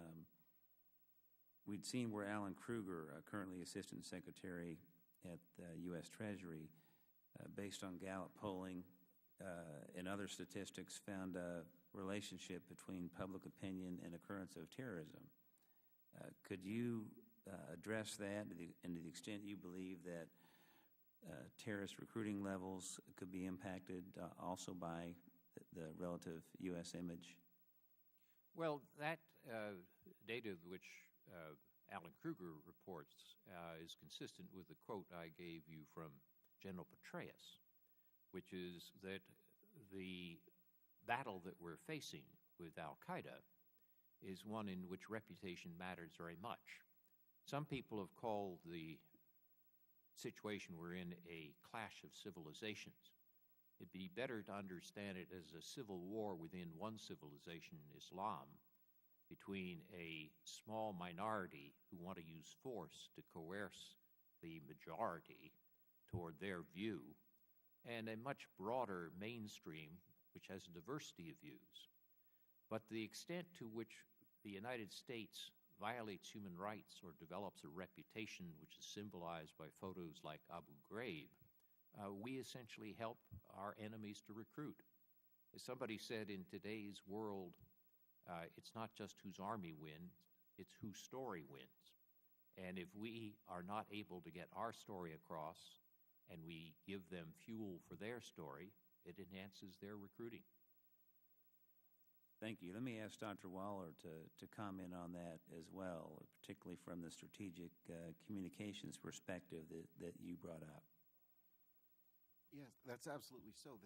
we'd seen where Alan Kruger, currently Assistant Secretary at the U.S. Treasury, based on Gallup polling and other statistics, found a relationship between public opinion and occurrence of terrorism. Could you address that and to the extent you believe that terrorist recruiting levels could be impacted also by the relative U.S. image? Well, that data which Alan Kruger reports is consistent with the quote I gave you from General Petraeus, which is that the battle that we're facing with al-Qaeda is one in which reputation matters very much. Some people have called the situation we're in a clash of civilizations. It'd be better to understand it as a civil war within one civilization, Islam, between a small minority who want to use force to coerce the majority toward their view, and a much broader mainstream which has a diversity of views. But the extent to which the United States violates human rights or develops a reputation which is symbolized by photos like Abu Ghraib, we essentially help our enemies to recruit. As somebody said, in today's world, it's not just whose army wins, it's whose story wins. And if we are not able to get our story across and we give them fuel for their story, it enhances their recruiting. Thank you. Let me ask Dr. Waller to comment on that as well, particularly from the strategic communications perspective that you brought up. Yes, that's absolutely so.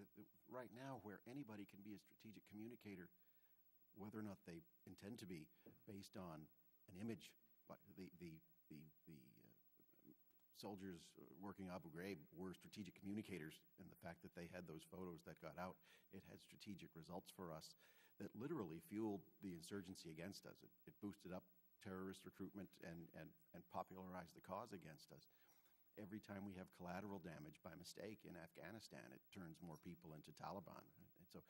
Right now, where anybody can be a strategic communicator, whether or not they intend to be, based on an image, like the soldiers working Abu Ghraib were strategic communicators, and the fact that they had those photos that got out, it had strategic results for us that literally fueled the insurgency against us. It boosted up terrorist recruitment and popularized the cause against us. Every time we have collateral damage by mistake in Afghanistan, it turns more people into Taliban. And so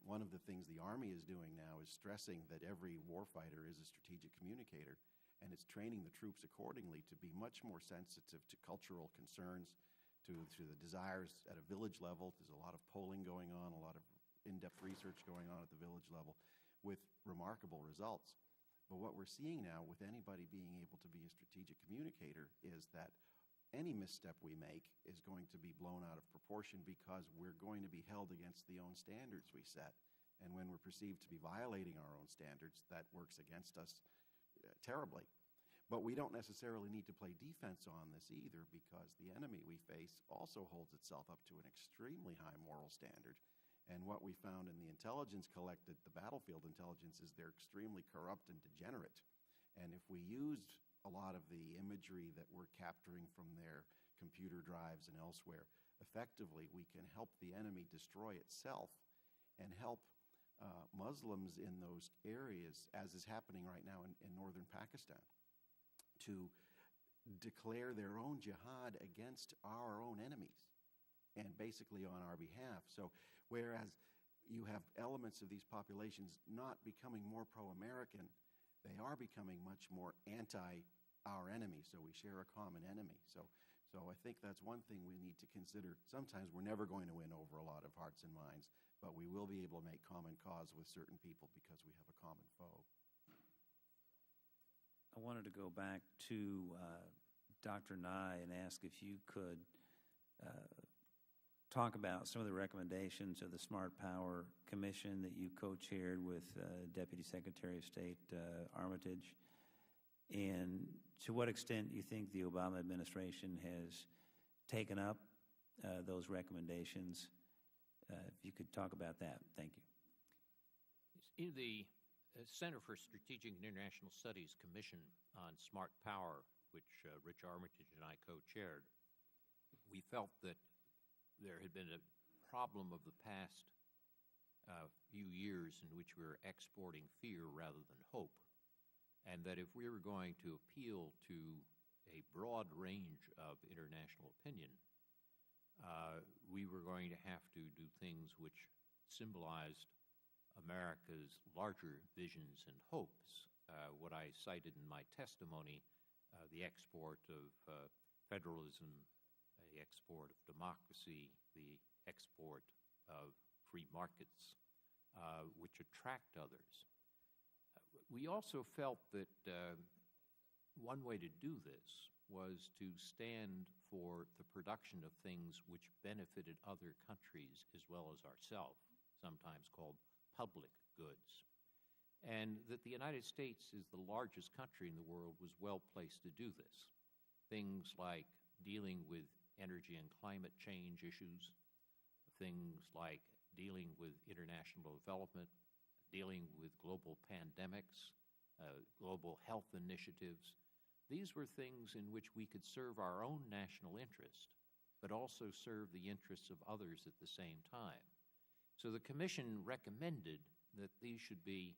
one of the things the Army is doing now is stressing that every warfighter is a strategic communicator, and it's training the troops accordingly to be much more sensitive to cultural concerns, to the desires at a village level. There's a lot of polling going on, a lot of in-depth research going on at the village level with remarkable results. But what we're seeing now with anybody being able to be a strategic communicator is that any misstep we make is going to be blown out of proportion because we're going to be held against the own standards we set. And when we're perceived to be violating our own standards, that works against us terribly. But we don't necessarily need to play defense on this either, because the enemy we face also holds itself up to an extremely high moral standard. And what we found in the intelligence collected, the battlefield intelligence, is they're extremely corrupt and degenerate. And if we used a lot of the imagery that we're capturing from their computer drives and elsewhere, effectively we can help the enemy destroy itself and help Muslims in those areas, as is happening right now in northern Pakistan, to declare their own jihad against our own enemies and basically on our behalf. So whereas you have elements of these populations not becoming more pro-American, they are becoming much more anti our enemy, so we share a common enemy. So I think that's one thing we need to consider. Sometimes we're never going to win over a lot of hearts and minds, but we will be able to make common cause with certain people because we have a common foe. I wanted to go back to Dr. Nye and ask if you could talk about some of the recommendations of the Smart Power Commission that you co-chaired with Deputy Secretary of State Armitage, and to what extent you think the Obama administration has taken up those recommendations. If you could talk about that. Thank you. In the Center for Strategic and International Studies Commission on Smart Power, which Rich Armitage and I co-chaired, we felt that there had been a problem of the past few years in which we were exporting fear rather than hope, and that if we were going to appeal to a broad range of international opinion, we were going to have to do things which symbolized America's larger visions and hopes. What I cited in my testimony, the export of federalism, the export of democracy, the export of free markets, which attract others. We also felt that one way to do this was to stand for the production of things which benefited other countries as well as ourselves, sometimes called public goods, and that the United States is the largest country in the world, was well placed to do this. Things like dealing with energy and climate change issues, things like dealing with international development, dealing with global pandemics, global health initiatives. These were things in which we could serve our own national interest, but also serve the interests of others at the same time. So the Commission recommended that these should be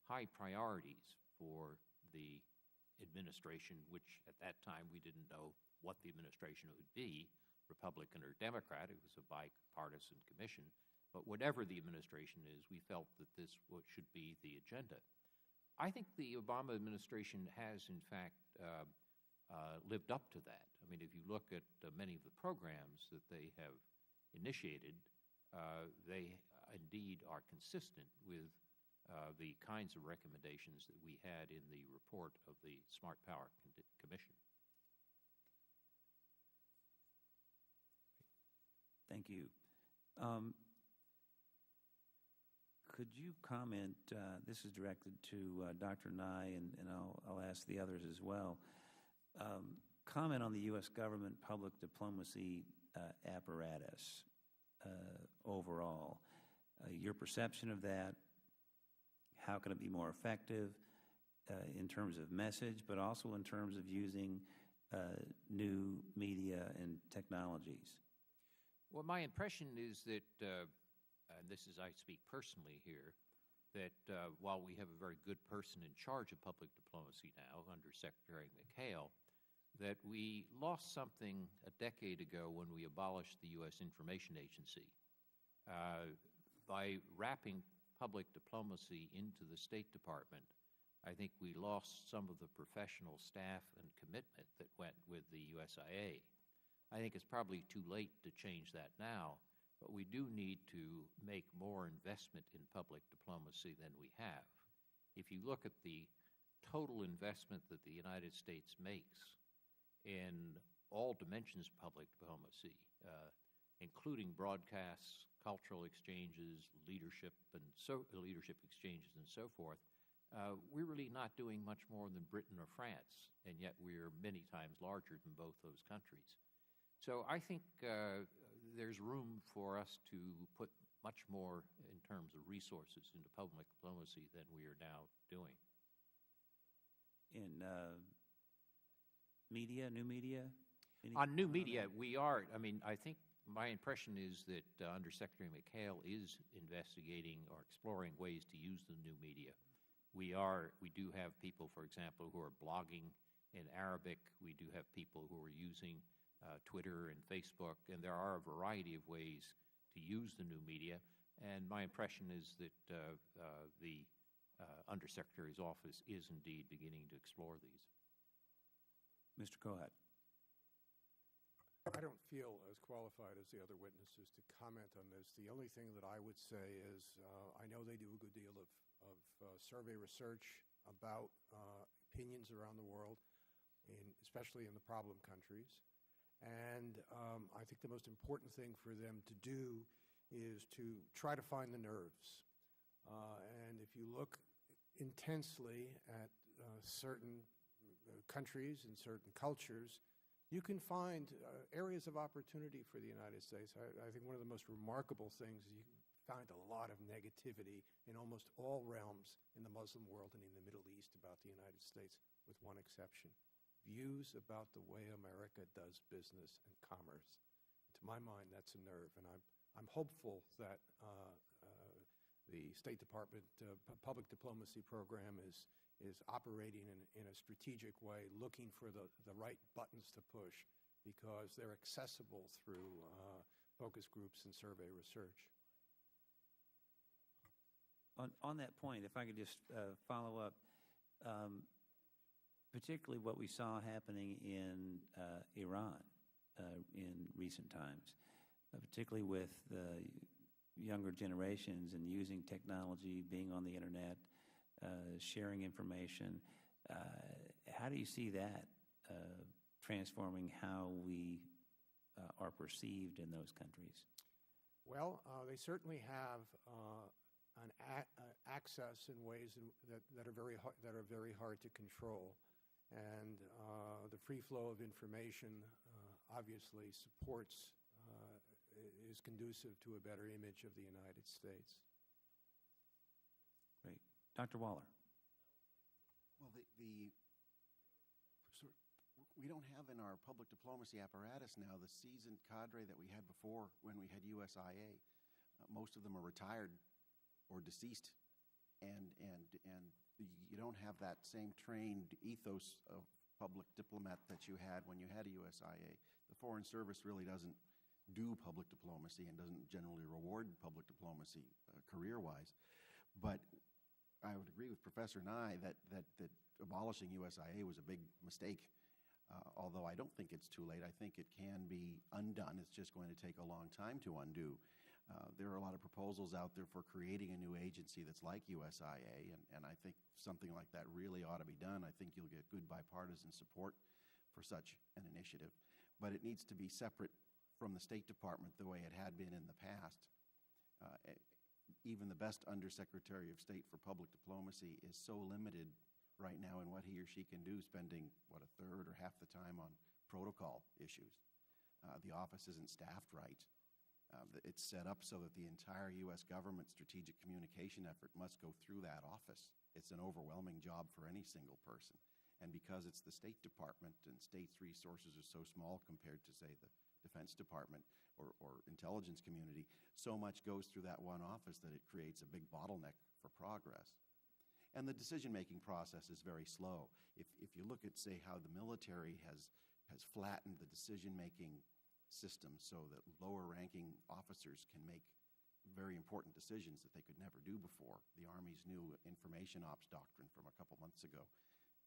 high priorities for the administration, which at that time we didn't know what the administration would be, Republican or Democrat. It was a bipartisan commission. But whatever the administration is, we felt that this should be the agenda. I think the Obama administration has, in fact, lived up to that. I mean, if you look at many of the programs that they have initiated, they indeed are consistent with the kinds of recommendations that we had in the report of the Smart Power Commission. Thank you. Could you comment, this is directed to Dr. Nye, and I'll ask the others as well, comment on the U.S. government public diplomacy apparatus overall. Your perception of that, how can it be more effective in terms of message, but also in terms of using new media and technologies? Well, my impression is that, and this is I speak personally here, that while we have a very good person in charge of public diplomacy now, Under Secretary McHale, that we lost something a decade ago when we abolished the U.S. Information Agency. By wrapping public diplomacy into the State Department, I think we lost some of the professional staff and commitment that went with the USIA. I think it's probably too late to change that now, but we do need to make more investment in public diplomacy than we have. If you look at the total investment that the United States makes in all dimensions of public diplomacy, including broadcasts, cultural exchanges, leadership exchanges, and so forth, we're really not doing much more than Britain or France, and yet we're many times larger than both those countries. So I think there's room for us to put much more in terms of resources into public diplomacy than we are now doing. In media, new media? On new media, we are. I mean, I think my impression is that Under Secretary McHale is investigating or exploring ways to use the new media. We do have people, for example, who are blogging in Arabic. We do have people who are using Twitter and Facebook, and there are a variety of ways to use the new media. And my impression is that the Undersecretary's office is indeed beginning to explore these. Mr. Kohut. I don't feel as qualified as the other witnesses to comment on this. The only thing that I would say is I know they do a good deal of survey research about opinions around the world, especially in the problem countries. And I think the most important thing for them to do is to try to find the nerves. And if you look intensely at certain countries and certain cultures, you can find areas of opportunity for the United States. I think one of the most remarkable things is you find a lot of negativity in almost all realms in the Muslim world and in the Middle East about the United States, with one exception: views about the way America does business and commerce. To my mind, that's a nerve, and I'm hopeful that the State Department public diplomacy program is operating in a strategic way, looking for the right buttons to push, because they're accessible through focus groups and survey research. On that point, if I could just follow up, particularly what we saw happening in Iran in recent times, particularly with the younger generations and using technology, being on the internet, sharing information. How do you see that transforming how we are perceived in those countries? Well, they certainly have an access in ways that are very hard to control, and the free flow of information obviously supports is conducive to a better image of the United States. Great. Dr. Waller. Well, we don't have in our public diplomacy apparatus now the seasoned cadre that we had before when we had USIA. Most of them are retired or deceased, and you don't have that same trained ethos of public diplomat that you had when you had a USIA. The Foreign Service really doesn't do public diplomacy and doesn't generally reward public diplomacy career-wise. But I would agree with Professor Nye that abolishing USIA was a big mistake. Although I don't think it's too late. I think it can be undone. It's just going to take a long time to undo. There are a lot of proposals out there for creating a new agency that's like USIA, and I think something like that really ought to be done. I think you'll get good bipartisan support for such an initiative. But it needs to be separate from the State Department the way it had been in the past. Even the best Undersecretary of State for Public Diplomacy is so limited right now in what he or she can do, spending, what, a third or half the time on protocol issues. The office isn't staffed right. It's set up so that the entire U.S. government strategic communication effort must go through that office. It's an overwhelming job for any single person. And because it's the State Department and states' resources are so small compared to, say, the Defense Department or intelligence community, so much goes through that one office that it creates a big bottleneck for progress. And the decision-making process is very slow. If you look at, say, how the military has flattened the decision-making system so that lower-ranking officers can make very important decisions that they could never do before. The Army's new information ops doctrine from a couple months ago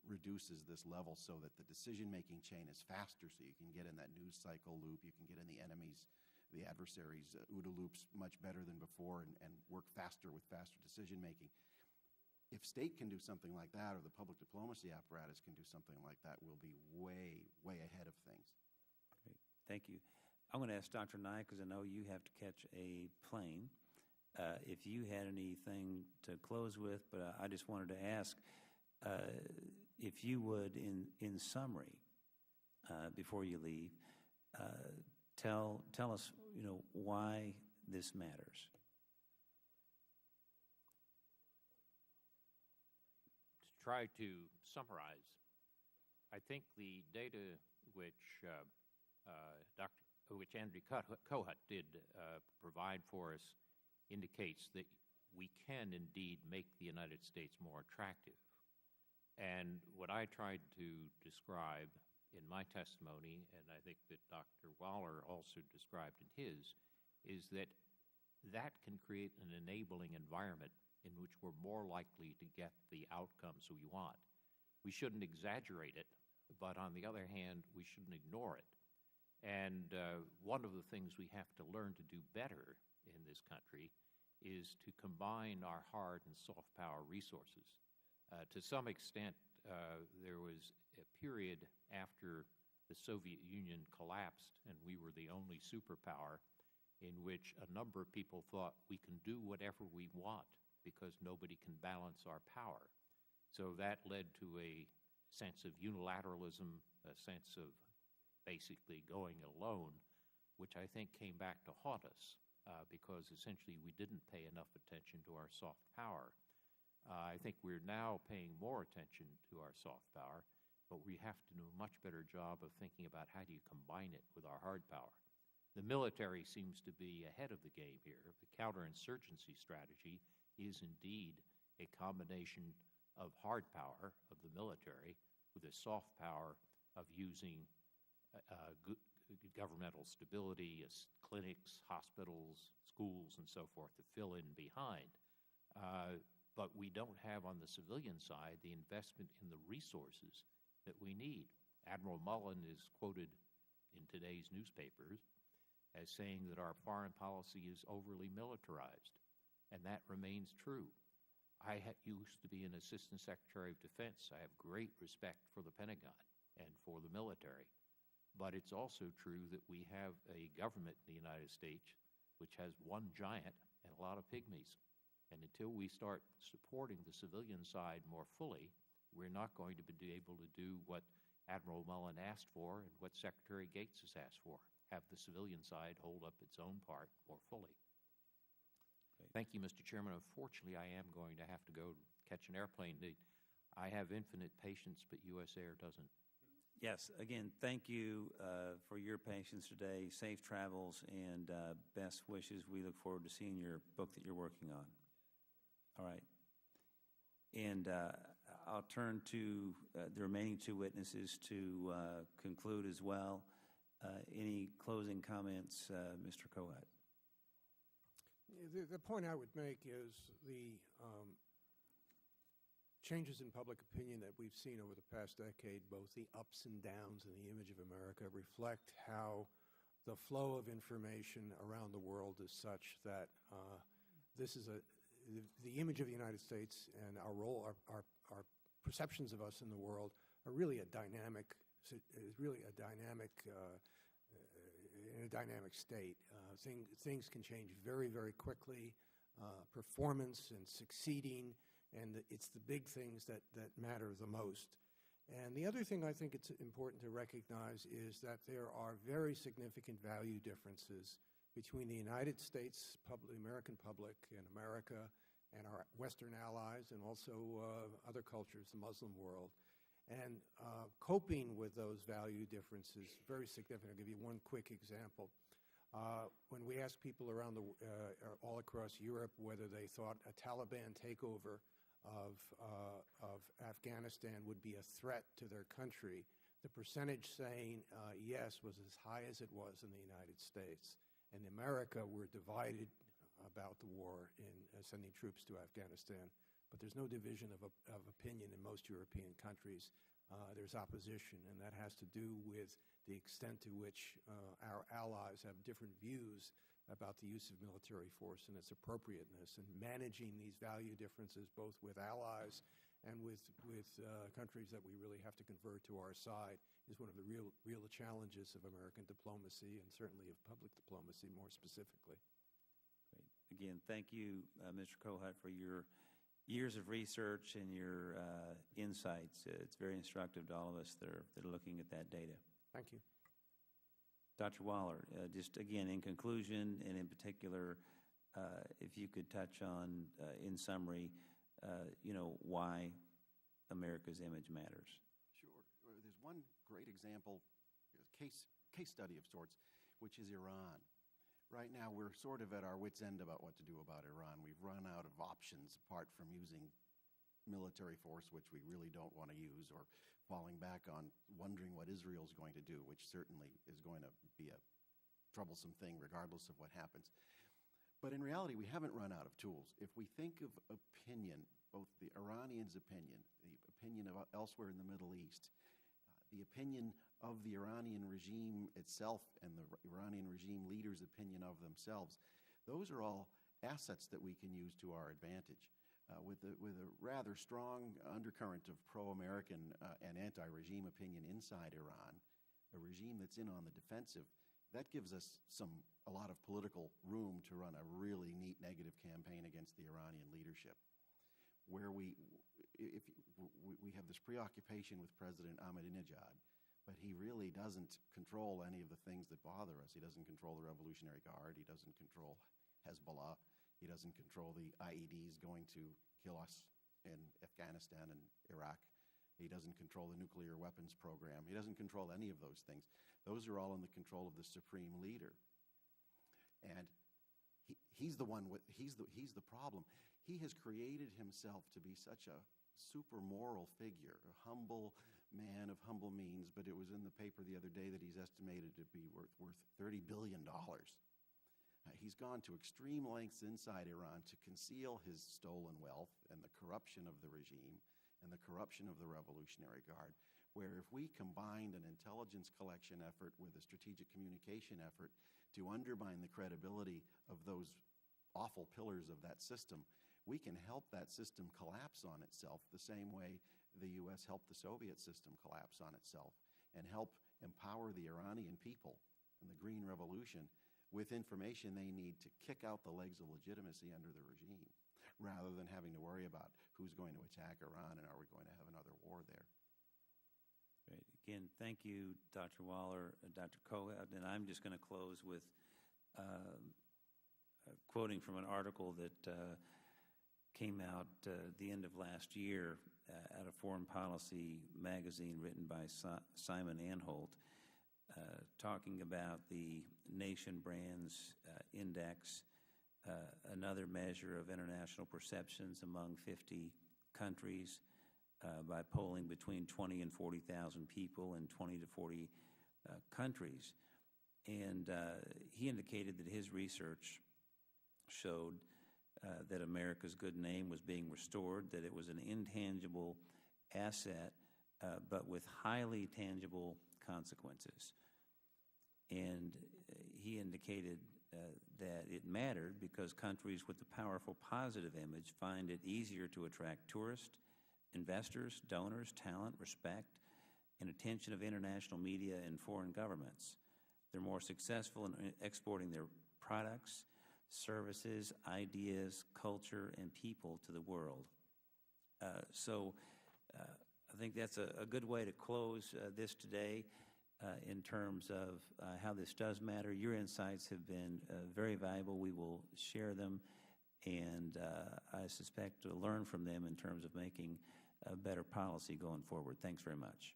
reduces this level so that the decision-making chain is faster, so you can get in that news cycle loop, you can get in the adversaries' OODA loops much better than before and work faster with faster decision-making. If state can do something like that, or the public diplomacy apparatus can do something like that, we'll be way, way ahead of things. Great. Thank you. I'm going to ask Dr. Nye, because I know you have to catch a plane, if you had anything to close with, but I just wanted to ask if you would, in summary, before you leave, tell us, why this matters. To try to summarize, I think the data which Andrew Kohut did provide for us indicates that we can indeed make the United States more attractive. And what I tried to describe in my testimony, and I think that Dr. Waller also described in his, is that can create an enabling environment in which we're more likely to get the outcomes we want. We shouldn't exaggerate it, but on the other hand, we shouldn't ignore it. And one of the things we have to learn to do better in this country is to combine our hard and soft power resources. To some extent, there was a period after the Soviet Union collapsed and we were the only superpower in which a number of people thought we can do whatever we want because nobody can balance our power. So that led to a sense of unilateralism, a sense of basically going alone, which I think came back to haunt us because essentially we didn't pay enough attention to our soft power. I think we're now paying more attention to our soft power, but we have to do a much better job of thinking about how do you combine it with our hard power. The military seems to be ahead of the game here. The counterinsurgency strategy is indeed a combination of hard power of the military with a soft power of using governmental stability, clinics, hospitals, schools, and so forth to fill in behind. But we don't have on the civilian side the investment in the resources that we need. Admiral Mullen is quoted in today's newspapers as saying that our foreign policy is overly militarized, and that remains true. I used to be an Assistant Secretary of Defense. I have great respect for the Pentagon and for the military. But it's also true that we have a government in the United States which has one giant and a lot of pygmies. And until we start supporting the civilian side more fully, we're not going to be able to do what Admiral Mullen asked for and what Secretary Gates has asked for. have the civilian side hold up its own part more fully. Great. Thank you, Mr. Chairman. Unfortunately, I am going to have to go catch an airplane. I have infinite patience, but U.S. Air doesn't. Yes, again, thank you for your patience today. Safe travels and best wishes. We look forward to seeing your book that you're working on. All right. And I'll turn to the remaining two witnesses to conclude as well. Any closing comments, Mr. Kohut? The point I would make is the changes in public opinion that we've seen over the past decade, both the ups and downs in the image of America, reflect how the flow of information around the world is such that the image of the United States and our role, our perceptions of us in the world are really a dynamic in a dynamic state. Things can change very, very quickly. Performance and succeeding, and it's the big things that matter the most. And the other thing I think it's important to recognize is that there are very significant value differences between the United States, the American public, and America, and our Western allies, and also other cultures, the Muslim world. And coping with those value differences is very significant. I'll give you one quick example. When we asked people around all across Europe whether they thought a Taliban takeover of Afghanistan would be a threat to their country, the percentage saying yes was as high as it was in the United States. In America, we're divided about the war in sending troops to Afghanistan, but there's no division of opinion in most European countries. There's opposition, and that has to do with the extent to which our allies have different views about the use of military force and its appropriateness, and managing these value differences both with allies and with countries that we really have to convert to our side is one of the real challenges of American diplomacy, and certainly of public diplomacy more specifically. Great. Again, thank you, Mr. Kohut, for your years of research and your insights. It's very instructive to all of us that are looking at that data. Thank you. Dr. Waller, just again, in conclusion and in particular, if you could touch on, in summary, why America's image matters. Sure. There's one great example, case study of sorts, which is Iran. Right now, we're sort of at our wits' end about what to do about Iran. We've run out of options apart from using military force, which we really don't want to use, or falling back on wondering what Israel's going to do, which certainly is going to be a troublesome thing regardless of what happens. But in reality, we haven't run out of tools. If we think of opinion, both the Iranians' opinion, the opinion of elsewhere in the Middle East, the opinion of the Iranian regime itself and the Iranian regime leaders' opinion of themselves, those are all assets that we can use to our advantage. With a rather strong undercurrent of pro-American and anti-regime opinion inside Iran, a regime that's in on the defensive, that gives us a lot of political room to run a really neat negative campaign against the Iranian leadership, where we have this preoccupation with President Ahmadinejad, but he really doesn't control any of the things that bother us. He doesn't control the Revolutionary Guard. He doesn't control Hezbollah. He doesn't control the IEDs going to kill us in Afghanistan and Iraq. He doesn't control the nuclear weapons program. He doesn't control any of those things. Those are all in the control of the supreme leader. And he's the problem. He has created himself to be such a super moral figure, a humble man of humble means, but it was in the paper the other day that he's estimated to be worth $30 billion. He's gone to extreme lengths inside Iran to conceal his stolen wealth and the corruption of the regime and the corruption of the Revolutionary Guard, where if we combined an intelligence collection effort with a strategic communication effort to undermine the credibility of those awful pillars of that system, we can help that system collapse on itself the same way the U.S. helped the Soviet system collapse on itself, and help empower the Iranian people in the Green Revolution with information they need to kick out the legs of legitimacy under the regime, rather than having to worry about who's going to attack Iran and are we going to have another war there. Great. Again, thank you, Dr. Waller, Dr. Kohut, and I'm just going to close with quoting from an article that came out the end of last year out of Foreign Policy magazine, written by Simon Anholt, talking about the Nation Brands Index, another measure of international perceptions among 50 countries, by polling between 20 and 40,000 people in 20 to 40 countries. And he indicated that his research showed that America's good name was being restored, that it was an intangible asset, but with highly tangible consequences. And he indicated that it mattered because countries with a powerful positive image find it easier to attract tourists, investors, donors, talent, respect, and attention of international media and foreign governments. They're more successful in exporting their products, services, ideas, culture, and people to the world. So I think that's a good way to close this today in terms of how this does matter. Your insights have been very valuable. We will share them, and I suspect to learn from them in terms of making a better policy going forward. Thanks very much.